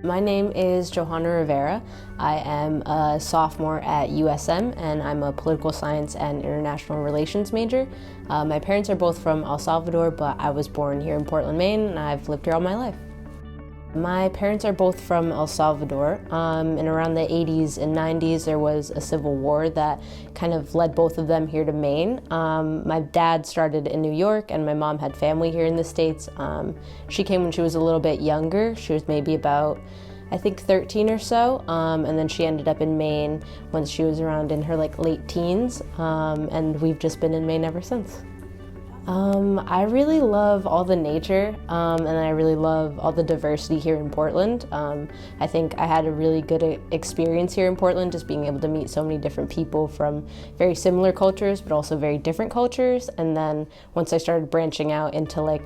My name is Johana Rivera. I am a sophomore at USM and I'm a political science and international relations major. My parents are both from El Salvador, but I was born here in Portland, Maine, and I've lived here all my life. My parents are both from El Salvador. And around the 80s and 90s there was a civil war that kind of led both of them here to Maine. My dad started in New York and my mom had family here in the States. She came when she was a little bit younger. She was maybe about, I think, 13 or so, and then she ended up in Maine when she was around in her late teens, and we've just been in Maine ever since. I really love all the nature, and I really love all the diversity here in Portland. I think I had a really good experience here in Portland, just being able to meet so many different people from very similar cultures, but also very different cultures. And then once I started branching out into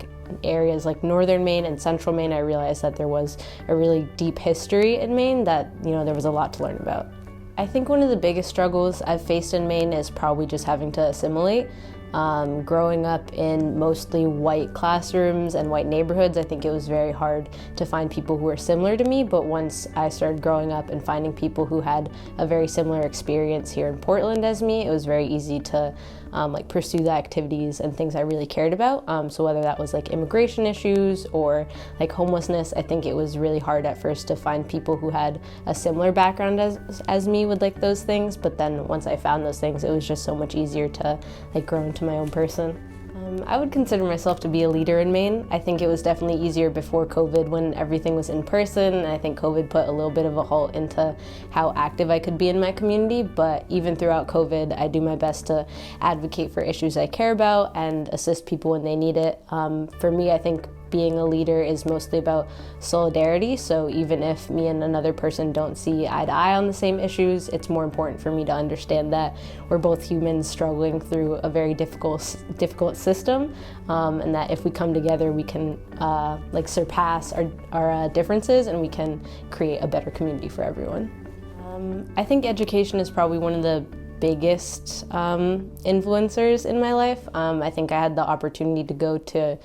areas like northern Maine and central Maine, I realized that there was a really deep history in Maine that, there was a lot to learn about. I think one of the biggest struggles I've faced in Maine is probably just having to assimilate. Growing up in mostly white classrooms and white neighborhoods, I think it was very hard to find people who were similar to me, but once I started growing up and finding people who had a very similar experience here in Portland as me, it was very easy to pursue the activities and things I really cared about. So whether that was immigration issues or homelessness, I think it was really hard at first to find people who had a similar background as me with those things, but then once I found those things, it was just so much easier to grow into my own person. I would consider myself to be a leader in Maine. I think it was definitely easier before COVID when everything was in person, and I think COVID put a little bit of a halt into how active I could be in my community, but even throughout COVID, I do my best to advocate for issues I care about and assist people when they need it. For me, I think being a leader is mostly about solidarity, so even if me and another person don't see eye to eye on the same issues, it's more important for me to understand that we're both humans struggling through a very difficult system, and that if we come together, we can surpass our differences and we can create a better community for everyone. I think education is probably one of the biggest influencers in my life. I think I had the opportunity to go to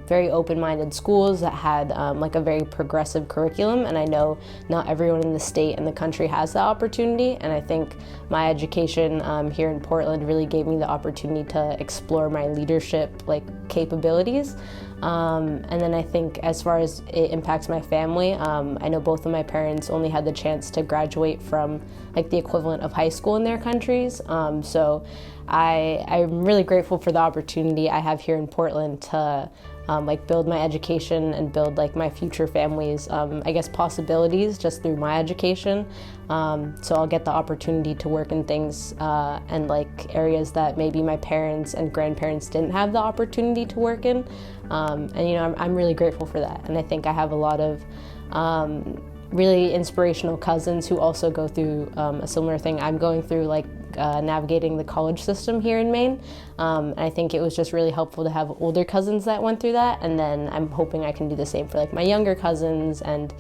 very open-minded schools that had a very progressive curriculum, and I know not everyone in the state and the country has that opportunity, and I think my education here in Portland really gave me the opportunity to explore my leadership capabilities. And then I think as far as it impacts my family, I know both of my parents only had the chance to graduate from the equivalent of high school in their countries. So I'm really grateful for the opportunity I have here in Portland to build my education and build my future family's possibilities just through my education. So I'll get the opportunity to work in things and areas that maybe my parents and grandparents didn't have the opportunity to work in. And I'm really grateful for that. And I think I have a lot of really inspirational cousins who also go through a similar thing I'm going through, navigating the college system here in Maine. And I think it was just really helpful to have older cousins that went through that, and then I'm hoping I can do the same for my younger cousins, and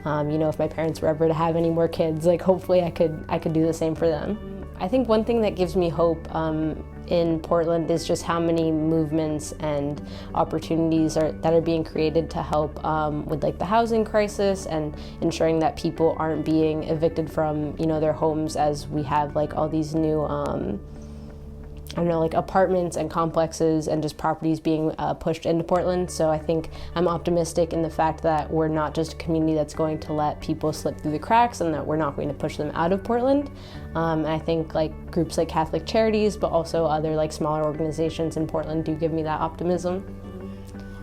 if my parents were ever to have any more kids, hopefully I could do the same for them. I think one thing that gives me hope in Portland is just how many movements and opportunities that are being created to help with the housing crisis and ensuring that people aren't being evicted from their homes, as we have all these new apartments and complexes and just properties being pushed into Portland. So I think I'm optimistic in the fact that we're not just a community that's going to let people slip through the cracks, and that we're not going to push them out of Portland. And I think groups like Catholic Charities, but also other smaller organizations in Portland do give me that optimism.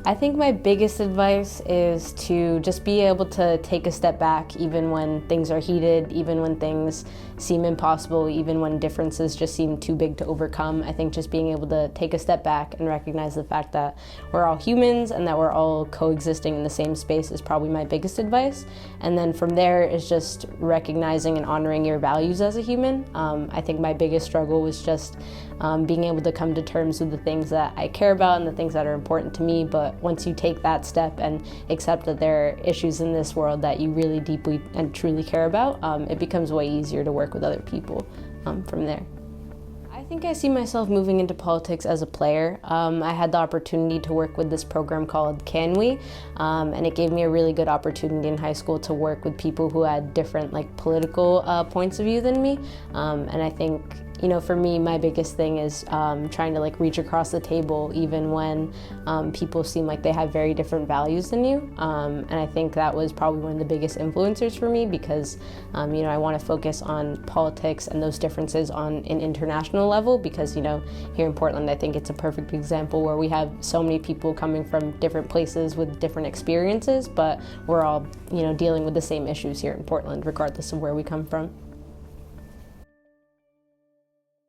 I think my biggest advice is to just be able to take a step back even when things are heated, even when things seem impossible, even when differences just seem too big to overcome. I think just being able to take a step back and recognize the fact that we're all humans and that we're all coexisting in the same space is probably my biggest advice. And then from there is just recognizing and honoring your values as a human. I think my biggest struggle was just being able to come to terms with the things that I care about and the things that are important to me. But once you take that step and accept that there are issues in this world that you really deeply and truly care about, it becomes way easier to work with other people from there. I think I see myself moving into politics as a player. I had the opportunity to work with this program called Can We, and it gave me a really good opportunity in high school to work with people who had different political points of view than me. And I think, for me, my biggest thing is trying to reach across the table even when people seem like they have very different values than you. And I think that was probably one of the biggest influencers for me because, I want to focus on politics and those differences on an international level because, here in Portland, I think it's a perfect example where we have so many people coming from different places with different experiences, but we're all, dealing with the same issues here in Portland, regardless of where we come from.